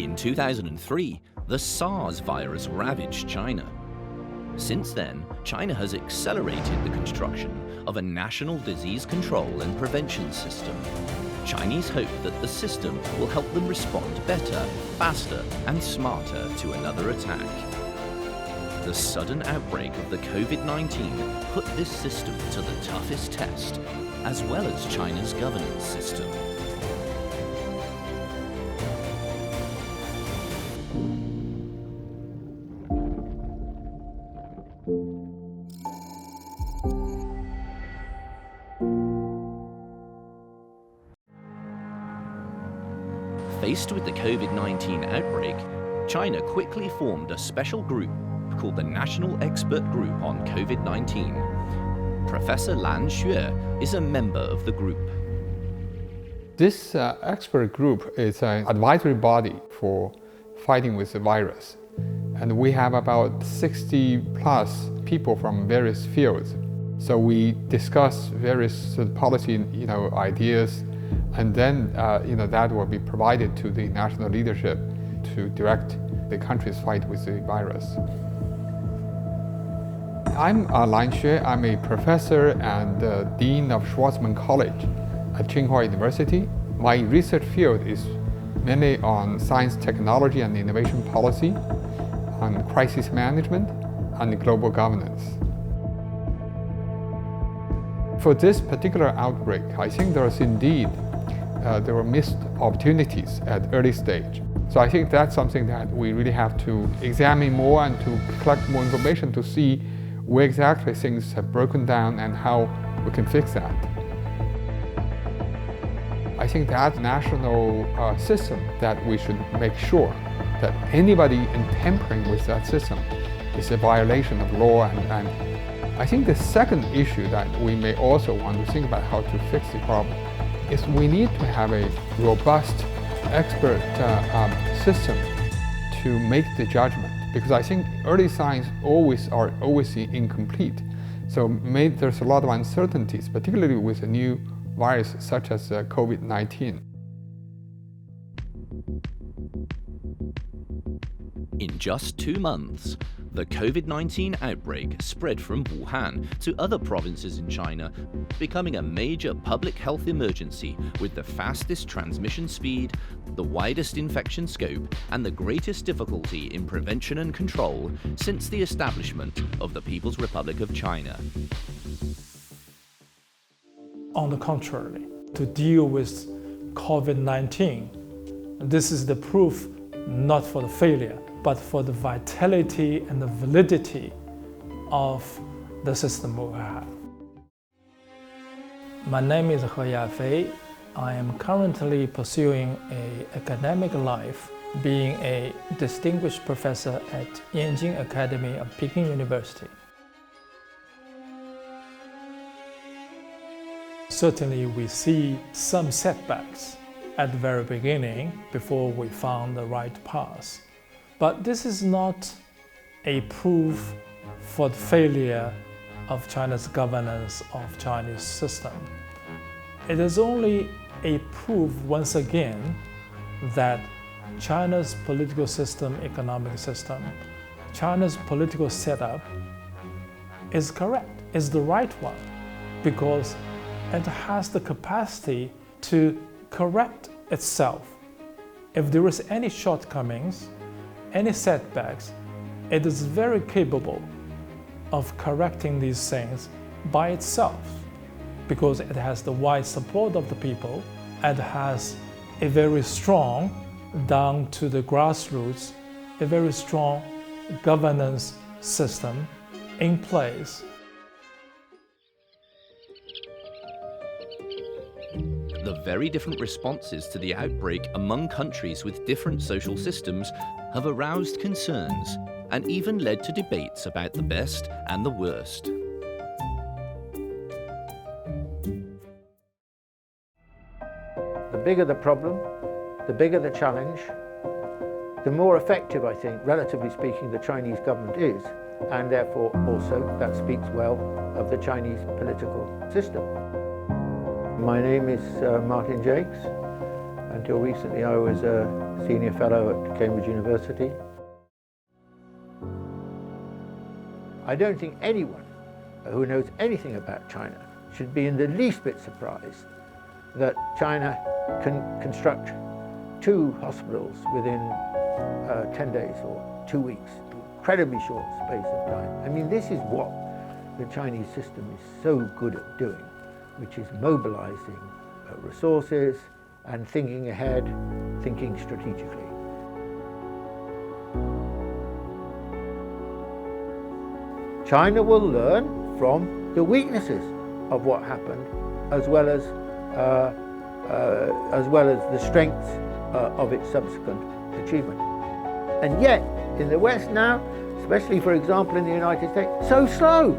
In 2003, the SARS virus ravaged China. Since then, China has accelerated the construction of a national disease control and prevention system. Chinese hope that the system will help them respond better, faster, and smarter to another attack. The sudden outbreak of the COVID-19 put this system to the toughest test, as well as China's governance system. Faced with the COVID-19 outbreak, China quickly formed a special group called the National Expert Group on COVID-19. Professor Lan Xue is a member of the group. This expert group is an advisory body for fighting with the virus. And we have about 60 plus people from various fields. So we discuss various policy ideas, and then that will be provided to the national leadership to direct the country's fight with the virus. I'm Lan Xue. I'm a professor and dean of Schwarzman College at Tsinghua University. My research field is mainly on science, technology, and innovation policy, on crisis management, and global governance. For this particular outbreak, I think there were missed opportunities at early stage. So I think that's something that we really have to examine more and to collect more information to see where exactly things have broken down and how we can fix that. I think that national system that we should make sure that anybody in tampering with that system is a violation of law. And I think the second issue that we may also want to think about how to fix the problem is we need to have a robust expert system to make the judgment, because I think early signs are always incomplete. So there's a lot of uncertainties, particularly with a new virus such as COVID-19. In just 2 months, the COVID-19 outbreak spread from Wuhan to other provinces in China, becoming a major public health emergency with the fastest transmission speed, the widest infection scope, and the greatest difficulty in prevention and control since the establishment of the People's Republic of China. On the contrary, to deal with COVID-19, this is the proof not for the failure, but for the vitality and the validity of the system we have. My name is Yafei. I am currently pursuing an academic life, being a distinguished professor at Yanjing Academy of Peking University. Certainly we see some setbacks at the very beginning before we found the right path. But this is not a proof for the failure of China's governance of Chinese system. It is only a proof, once again, that China's political system, economic system, China's political setup is correct, is the right one, because it has the capacity to correct itself. If there is any shortcomings, any setbacks, it is very capable of correcting these things by itself, because it has the wide support of the people and has a very strong, down to the grassroots, a very strong governance system in place. The very different responses to the outbreak among countries with different social systems have aroused concerns and even led to debates about the best and the worst. The bigger the problem, the bigger the challenge, the more effective, I think, relatively speaking, the Chinese government is, and therefore also that speaks well of the Chinese political system. My name is Martin Jacques, and Until recently, I was a senior fellow at Cambridge University. I don't think anyone who knows anything about China should be in the least bit surprised that China can construct 2 hospitals within 10 days or 2 weeks, incredibly short space of time. I mean, this is what the Chinese system is so good at doing, which is mobilizing resources and thinking ahead, thinking strategically. China will learn from the weaknesses of what happened, as well as the strengths of its subsequent achievement. And yet, in the West now, especially for example in the United States, so slow.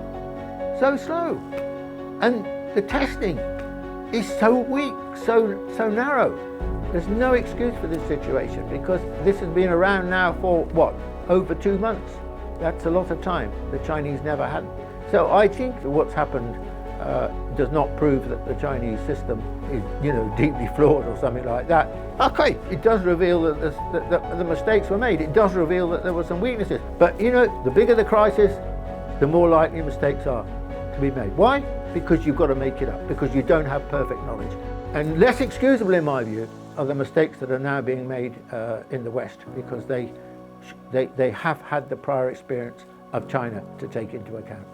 And the testing is so weak, so narrow. There's no excuse for this situation because this has been around now for what, over 2 months. That's a lot of time the Chinese never had. So I think that what's happened does not prove that the Chinese system is, deeply flawed or something like that. Okay, it does reveal that the mistakes were made. It does reveal that there were some weaknesses. But the bigger the crisis, the more likely mistakes are to be made. Why? Because you've got to make it up, because you don't have perfect knowledge. And less excusable, in my view, are the mistakes that are now being made in the West, because they have had the prior experience of China to take into account.